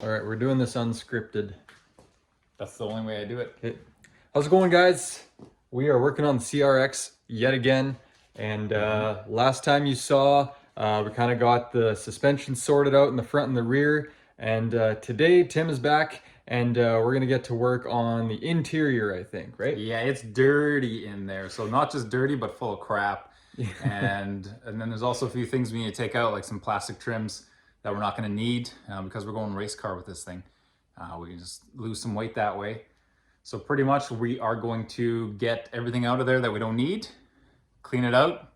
All right, we're doing this unscripted. That's the only way I do it. Okay. How's it going, guys? We are working on the CRX yet again. And last time you saw, we kind of got the suspension sorted out in the front and the rear. And today, Tim is back, and we're going to get to work on the interior, I think, right? Yeah, it's dirty in there. So not just dirty, but full of crap. and then there's also a few things we need to take out, like some plastic trims that we're not going to need because we're going race car with this thing. We can just lose some weight that way. So pretty much we are going to get everything out of there that we don't need, clean it out,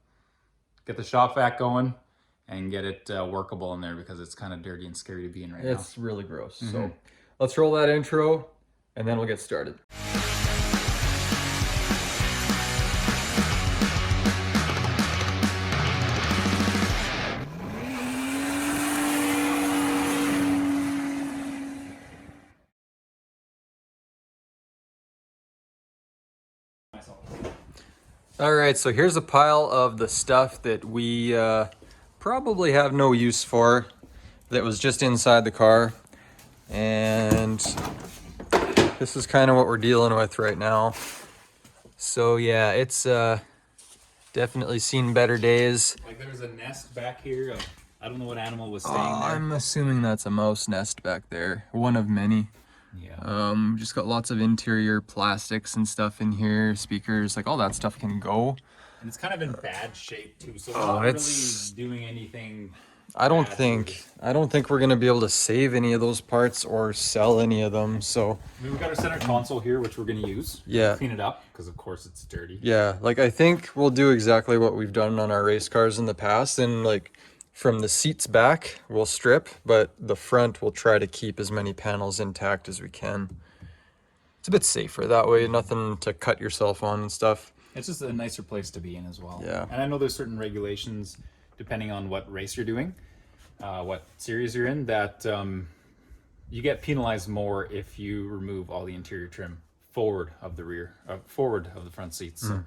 get the shop vac going, and get it workable in there because it's kind of dirty and scary to be in right now. It's really gross. So let's roll that intro, and then we'll get started. All right, so here's a pile of the stuff that we probably have no use for, that was just inside the car. And this is kind of what we're dealing with right now. So yeah, it's definitely seen better days. Like there's a nest back here of, I don't know what animal was staying there. I'm assuming that's a mouse nest back there, one of many. Yeah. Just got lots of interior plastics and stuff in here, speakers, like all that stuff can go. And it's kind of in bad shape too, so Oh, we're not it's really doing anything. I don't think we're gonna be able to save any of those parts or sell any of them. So I mean, we got our center console here, which we're gonna use. Yeah. Clean it up because of course it's dirty. yeah, like I think we'll do exactly what we've done on our race cars in the past, and like from the seats back we'll strip, but the front we'll try to keep as many panels intact as we can. It's a bit safer that way, nothing to cut yourself on and stuff. It's just a nicer place to be in as well. Yeah. And I know there's certain regulations depending on what race you're doing, what series you're in, that you get penalized more if you remove all the interior trim forward of the front seats. So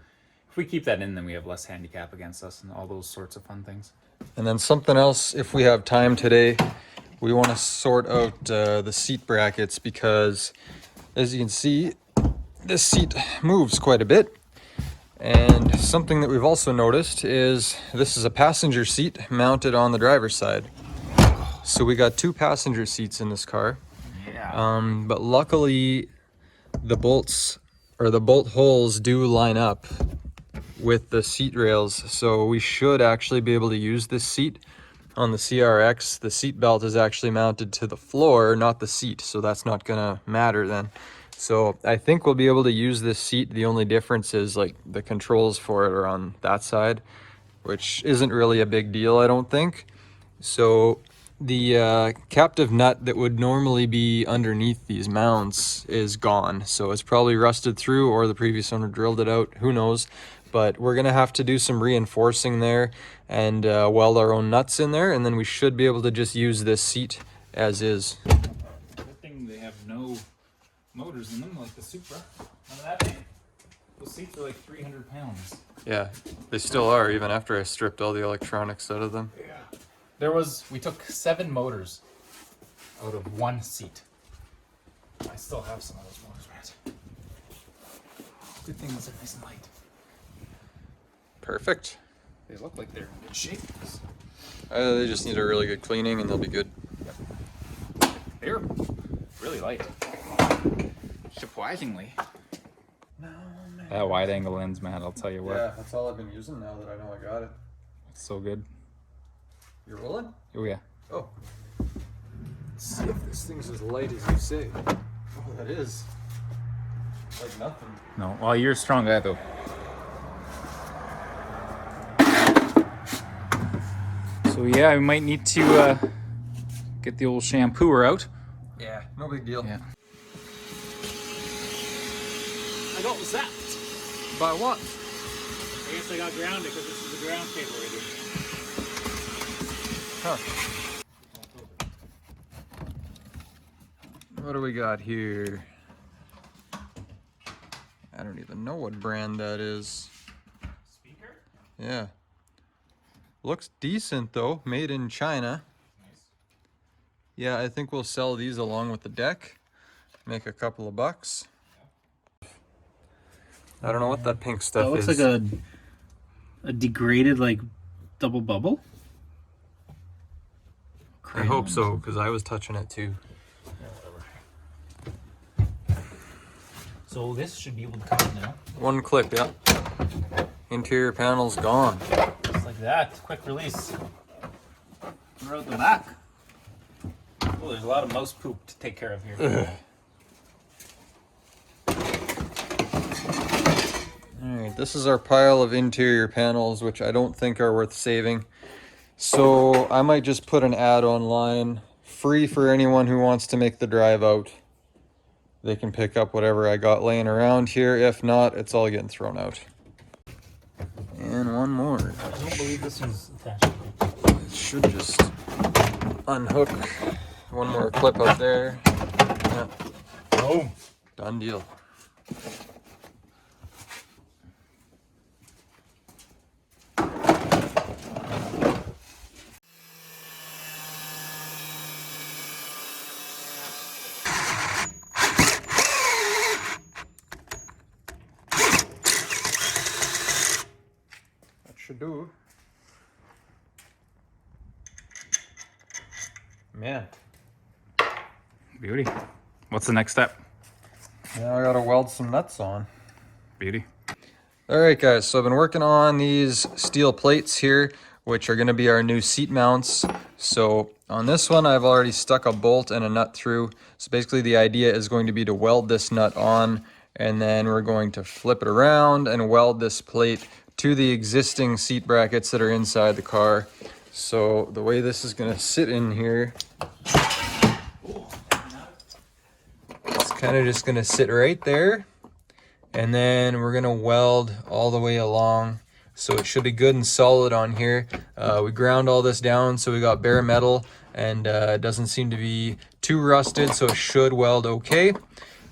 if we keep that in, then we have less handicap against us and all those sorts of fun things. And then something else, if we have time today, we want to sort out the seat brackets, because as you can see, this seat moves quite a bit. And something that we've also noticed is this is a passenger seat mounted on the driver's side. So we got two passenger seats in this car. Yeah. But luckily the bolts, or the bolt holes, do line up with the seat rails, so we should actually be able to use this seat on the CRX. The seat belt is actually mounted to the floor, not the seat, so that's not gonna matter then. So I think we'll be able to use this seat. The only difference is like the controls for it are on that side, which isn't really a big deal, I don't think. So the captive nut that would normally be underneath these mounts is gone, so it's probably rusted through, or the previous owner drilled it out, who knows. But we're gonna have to do some reinforcing there and weld our own nuts in there, and then we should be able to just use this seat as is. Good thing they have no motors in them like the Supra. None of that thing. Those seats are like 300 pounds. Yeah, they still are, even after I stripped all the electronics out of them. Yeah. We took 7 motors out of 1 seat. I still have some of those motors, man. Good thing those are nice and light. Perfect. They look like they're in good shape. They just need a really good cleaning and they'll be good. They're really light. Surprisingly. No, man. That wide angle lens, man, I'll tell you what. Yeah, that's all I've been using now that I know I got it. It's so good. You're rolling? Oh yeah. Oh. Let's see if this thing's as light as you say. Oh, that is. Like nothing. No, well, you're a strong guy though. So yeah, we might need to get the old shampooer out. Yeah, no big deal. Yeah. I got zapped. By what? I guess I got grounded because this is the ground cable right here. Huh. What do we got here? I don't even know what brand that is. Speaker? Yeah. Looks decent though, made in China. Nice. Yeah, I think we'll sell these along with the deck, make a couple of bucks. I don't know what that pink stuff That looks is. like a degraded like double bubble. I hope so, because I was touching it too. So this should be able to come now. One clip, yeah. Interior panel's gone. Just like that, quick release. We're out the back. Oh, there's a lot of mouse poop to take care of here. Alright, this is our pile of interior panels, which I don't think are worth saving. So I might just put an ad online, free for anyone who wants to make the drive out. They can pick up whatever I got laying around here. If not, it's all getting thrown out. And one more. I don't believe this one's attached. It should just unhook. One more clip up there. Yeah. Boom. Done deal. Should do. Man. Beauty. What's the next step? Now I gotta weld some nuts on. Beauty. All right, guys, so I've been working on these steel plates here, which are gonna be our new seat mounts. So on this one, I've already stuck a bolt and a nut through. So basically the idea is going to be to weld this nut on, and then we're going to flip it around and weld this plate to the existing seat brackets that are inside the car. So the way this is gonna sit in here, it's kind of just gonna sit right there. And then we're gonna weld all the way along. So it should be good and solid on here. We ground all this down, so we got bare metal, and it doesn't seem to be too rusted, so it should weld okay.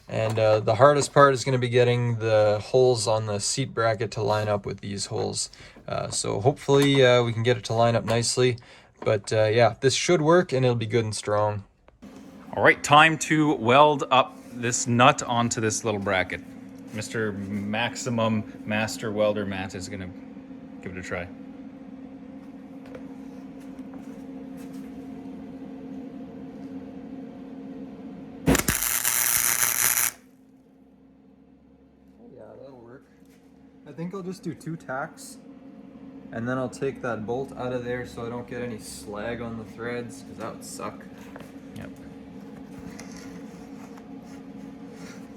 And the hardest part is going to be getting the holes on the seat bracket to line up with these holes. So hopefully we can get it to line up nicely. But yeah, this should work and it'll be good and strong. All right, time to weld up this nut onto this little bracket. Mr. Maximum Master Welder Matt is gonna give it a try. Yeah, that'll work. I think I'll just do 2 tacks. And then I'll take that bolt out of there so I don't get any slag on the threads, because that would suck. Yep.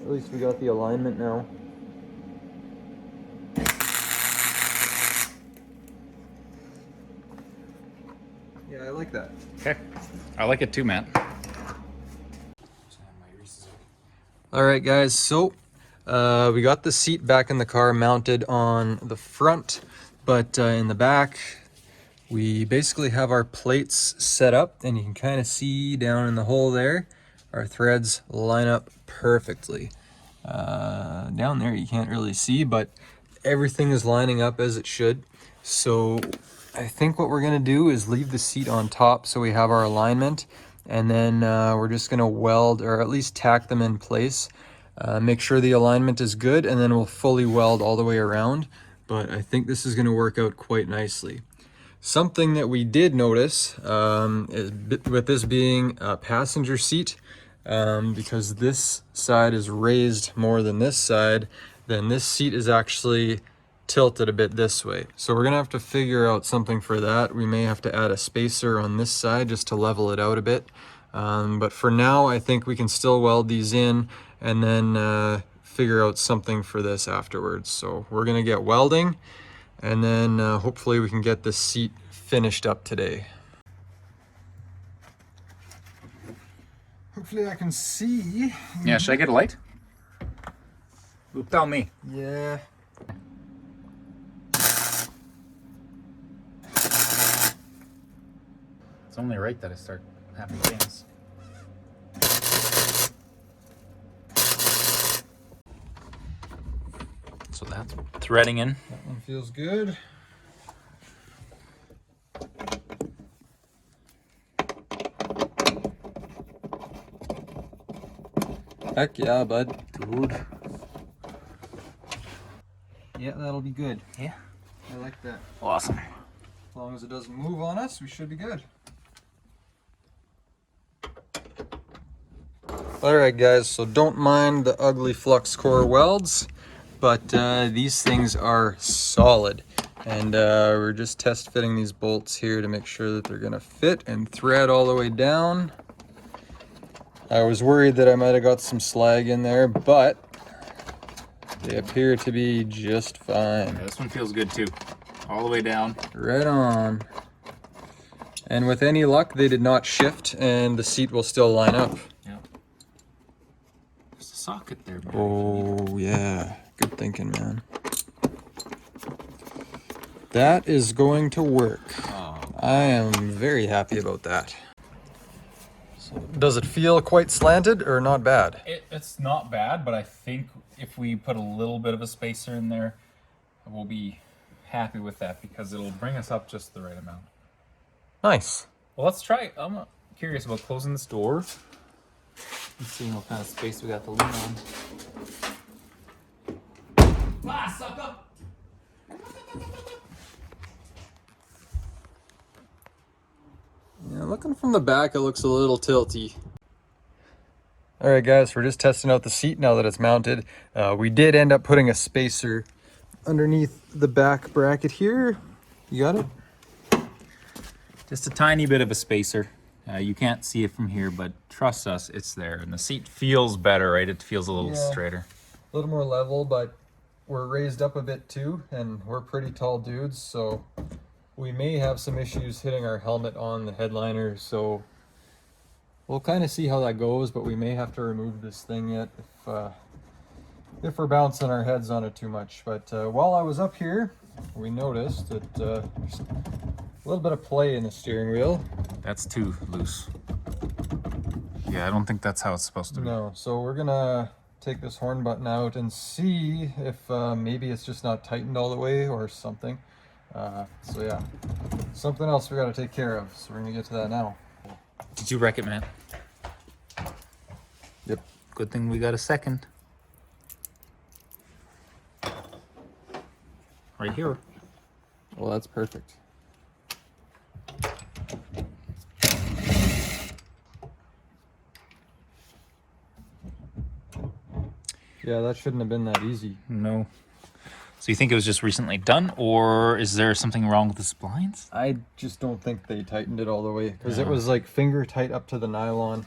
At least we got the alignment now. Yeah, I like that. Okay. I like it too, Matt. All right, guys, so we got the seat back in the car mounted on the front, but in the back, we basically have our plates set up, and you can kind of see down in the hole there, our threads line up perfectly. Down there you can't really see, but everything is lining up as it should. So I think what we're gonna do is leave the seat on top so we have our alignment, and then we're just gonna weld, or at least tack them in place. Make sure the alignment is good, and then we'll fully weld all the way around. But I think this is gonna work out quite nicely. Something that we did notice is with this being a passenger seat, because this side is raised more than this side, then this seat is actually tilted a bit this way. So we're gonna have to figure out something for that. We may have to add a spacer on this side just to level it out a bit. But for now, I think we can still weld these in and then figure out something for this afterwards. So we're gonna get welding, and then hopefully we can get this seat finished up today. Hopefully I can see. Yeah, should I get a light? You tell me. Yeah. It's only right that I start having things. So that's threading in. That one feels good. Heck yeah, bud. Dude. Yeah, that'll be good. Yeah. I like that. Awesome. As long as it doesn't move on us, we should be good. Alright guys, so don't mind the ugly flux core welds, but these things are solid. And we're just test fitting these bolts here to make sure that they're gonna fit and thread all the way down. I was worried that I might have got some slag in there, but they appear to be just fine. Yeah, this one feels good too. All the way down. Right on. And with any luck, they did not shift and the seat will still line up. Yeah. There's a socket there, man. Oh yeah, good thinking, man. That is going to work. Oh. I am very happy about that. So, does it feel quite slanted or not bad? It's not bad, but I think if we put a little bit of a spacer in there, we'll be happy with that because it'll bring us up just the right amount. Nice. Well, let's try. I'm curious about closing this door and seeing what kind of space we got to lean on. Ah, sucker! Yeah, looking from the back, it looks a little tilty. All right, guys, we're just testing out the seat now that it's mounted. We did end up putting a spacer underneath the back bracket here. You got it? Just a tiny bit of a spacer. You can't see it from here, but trust us, it's there. And the seat feels better, right? It feels a little straighter. A little more level, but we're raised up a bit too, and we're pretty tall dudes, so we may have some issues hitting our helmet on the headliner, so we'll kind of see how that goes, but we may have to remove this thing yet if we're bouncing our heads on it too much. But while I was up here, we noticed that there's a little bit of play in the steering wheel. That's too loose. Yeah, I don't think that's how it's supposed to be. No, so we're gonna take this horn button out and see if maybe it's just not tightened all the way or something. So yeah, something else we got to take care of. So we're gonna get to that now. Did you wreck it, man? Yep. Good thing we got a second. Right here. Well, that's perfect. Yeah, that shouldn't have been that easy. No. So you think it was just recently done, or is there something wrong with the splines? I just don't think they tightened it all the way because it was like finger tight up to the nylon,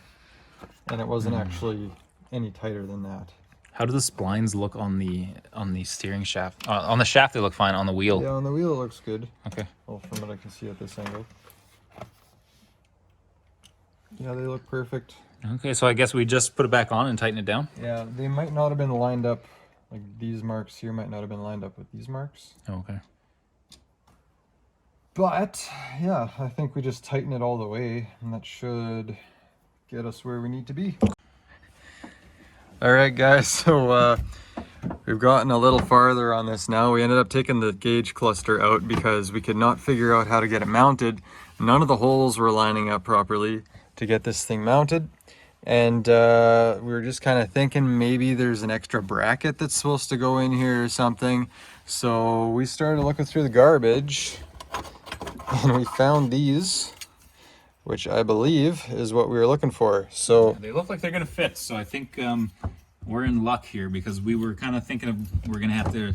and it wasn't actually any tighter than that. How do the splines look on the steering shaft? On the shaft, they look fine. On the wheel, Yeah, on the wheel it looks good. okay. Well, from what I can see at this angle. Yeah, they look perfect. Okay, so I guess we just put it back on and tighten it down. Yeah, they might not have been lined up, like these marks here might not have been lined up with these marks. Oh, okay. But, yeah, I think we just tighten it all the way, and that should get us where we need to be. Alright guys, so we've gotten a little farther on this now. We ended up taking the gauge cluster out because we could not figure out how to get it mounted. None of the holes were lining up properly to get this thing mounted. And we were just kind of thinking maybe there's an extra bracket that's supposed to go in here or something. So we started looking through the garbage and we found these, which I believe is what we were looking for. So They look like they're gonna fit, so I think we're in luck here because we were kind of thinking of we're gonna have to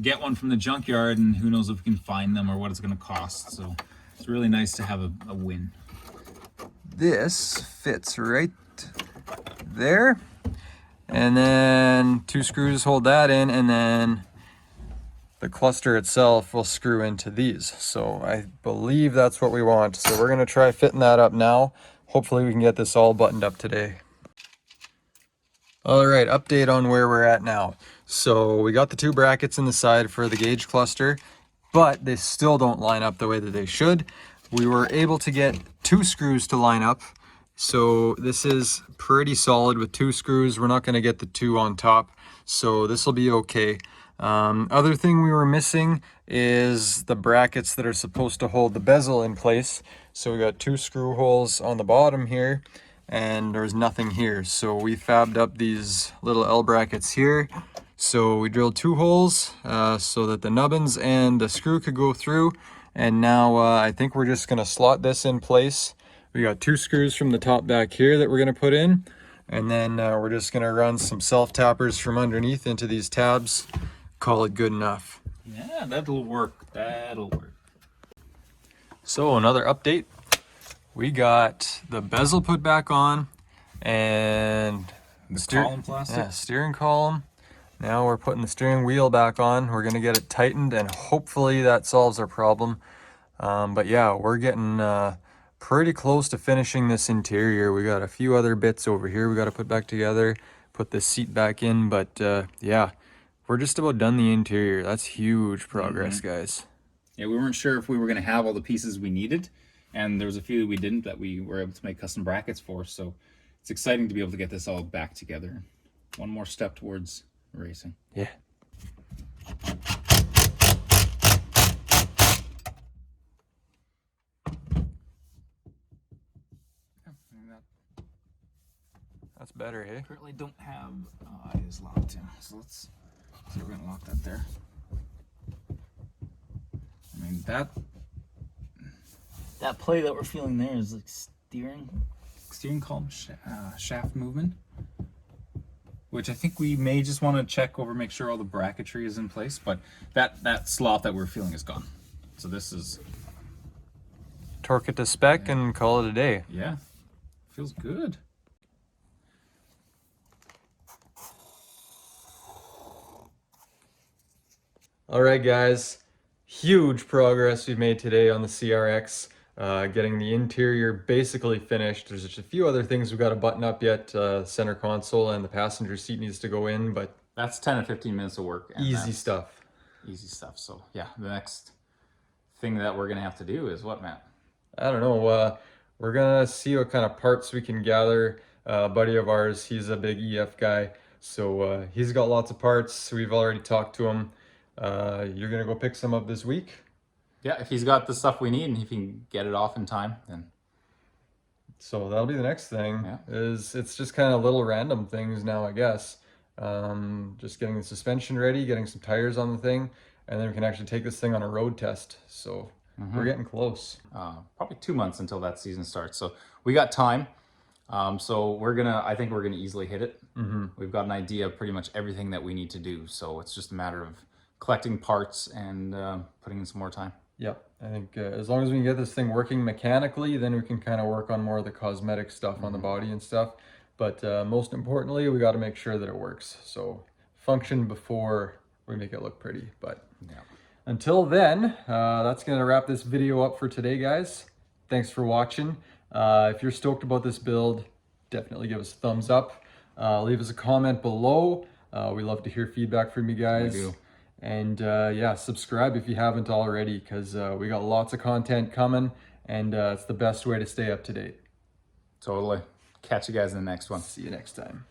get one from the junkyard, and who knows if we can find them or what it's gonna cost. So it's really nice to have a win. this fits right there, and then 2 screws hold that in, and then the cluster itself will screw into these. So I believe that's what we want. So we're gonna try fitting that up now. Hopefully we can get this all buttoned up today. All right, update on where we're at now. So we got the 2 brackets in the side for the gauge cluster, but they still don't line up the way that they should. We were able to get 2 screws to line up. So this is pretty solid with 2 screws. We're not gonna get the 2 on top, so this will be okay. Other thing we were missing is the brackets that are supposed to hold the bezel in place. So we got 2 screw holes on the bottom here, and there's nothing here. So we fabbed up these little L brackets here. So we drilled 2 holes so that the nubbins and the screw could go through. And now I think we're just gonna slot this in place. We got 2 screws from the top back here that we're gonna put in. And then we're just gonna run some self-tappers from underneath into these tabs. Call it good enough. Yeah, that'll work. That'll work. So another update. We got the bezel put back on and The column plastic? Yeah, steering column. Now we're putting the steering wheel back on. We're gonna get it tightened and hopefully that solves our problem. But yeah, we're getting pretty close to finishing this interior. We got a few other bits over here we got to put back together, put the seat back in, but yeah, we're just about done the interior. That's huge progress, guys. Yeah, we weren't sure if we were going to have all the pieces we needed, and there was a few we didn't that we were able to make custom brackets for, so it's exciting to be able to get this all back together. One more step towards racing. Yeah. That's better, hey? Currently don't have eyes locked in, so let's see if we're gonna lock that there. I mean, that play that we're feeling there is like steering column shaft movement, which I think we may just want to check over, make sure all the bracketry is in place, but that slot that we're feeling is gone. So this is Torque it to spec and call it a day. yeah, feels good. All right, guys, huge progress we've made today on the CRX, getting the interior basically finished. There's just a few other things we've got to button up yet. Center console and the passenger seat needs to go in, but That's 10 to 15 minutes of work. And easy that's stuff. Easy stuff. So yeah, the next thing that we're gonna have to do is what, Matt? I don't know. We're gonna see what kind of parts we can gather. A buddy of ours, he's a big EF guy, so he's got lots of parts. We've already talked to him. You're gonna go pick some up this week. Yeah, if he's got the stuff we need and he can get it off in time, then So that'll be the next thing. Yeah. It's just kind of little random things now, I guess. Just getting the suspension ready, getting some tires on the thing, and then we can actually take this thing on a road test. So we're getting close. probably 2 months until that season starts. So we got time. So I think we're gonna easily hit it. We've got an idea of pretty much everything that we need to do. So it's just a matter of collecting parts and putting in some more time. Yep, I think as long as we can get this thing working mechanically, then we can kind of work on more of the cosmetic stuff on the body and stuff. But most importantly, we got to make sure that it works. So function before we make it look pretty. But Yeah. until then, that's going to wrap this video up for today, guys. Thanks for watching. If you're stoked about this build, definitely give us a thumbs up. Leave us a comment below. We love to hear feedback from you guys. We do. And yeah, subscribe if you haven't already, because we got lots of content coming, and it's the best way to stay up to date. Totally. Catch you guys in the next one. See you next time.